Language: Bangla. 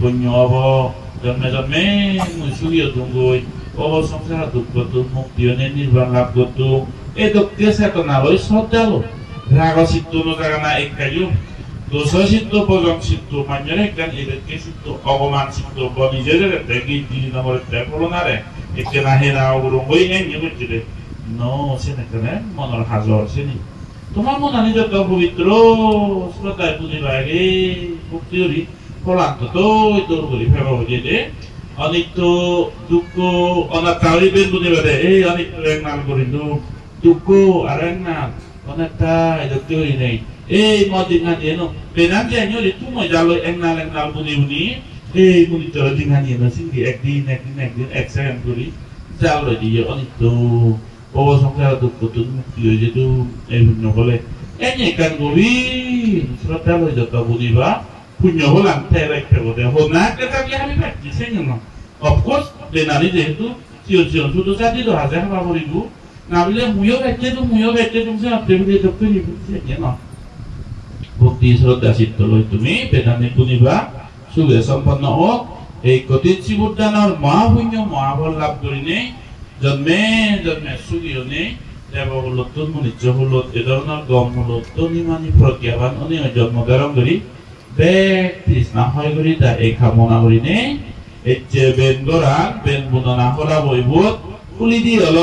punya apa jame musuh tunggu apa samsara dukkatu muktione nirvana লাভ করতো এই দক্ষিণ চেতনালৈ শ্রদ্ধালো রাগ চিত্ত নজানা একায়ু দোষ চিত্ত পজম চিত্ত মান্যরে একখান এদেরকে চিত্ত অগমান চিত্ত নিজের দেখি 2 নম্বরের দেখলনারে একে নাহে না ওরঙ্গই এনে করছিলে নো সেনেকানে মনের হাজর সেনি তোমার মন আনি যত পবিত্র শ্রদ্ধায় পুঁজি লাগে ভক্তিরি ফলান্ত তো তোর বলি ফেবা হয়ে দে অনিত্য দুঃখ অনাত্মারি বেন বুঝে বেড়ে এই অনিত্য এক নাম করিল দুঃখ আর এক নাম অনাত্মা এটা তৈরি নেই এই মদিনা দিয়ে বেনান যে আনি তুই মজালো এক নাল বুঝি বুঝি এই মুনি তোর দিনা নিয়ে না সিঙ্গি একদিন এক সেকেন্ড করি জালো দিয়ে অনিত্য বাবা সংসার দুঃখ তো মুক্তি হয়ে যেত এই পুণ্য বলে এনে কান গভীর শ্রদ্ধা লই যত বুঝিবা পুণ্য হলাম তেরে ফেবদে হনা কেটা কি আমি পাচ্ছি সেন না অফকোর্স বেনানি যেহেতু চিও শুধু জাতি তো হাজার হাবা করিব না বলে মুইও বেচে তুমি আপনি বলে তো তুমি বুঝছে না ভক্তি শ্রদ্ধা চিত্ত লই তুমি বেনানি বুঝিবা সুখে সম্পন্ন হোক এই কতিত জীবদানৰ মহাপুণ্য মহাফল লাভ করিনে জন্মে সুখীও নেই দেব হল তন্মনিচ্ছ হল এ ধরনের গম হল তনিমানি প্রজ্ঞাবান অনেক জন্ম ধারণ করি বেগ তৃষ্ণা হয় করি তা এই কামনা করি নেই এই যে বেন গরান বেন বুননা হলা বইবুত খুলি দি হল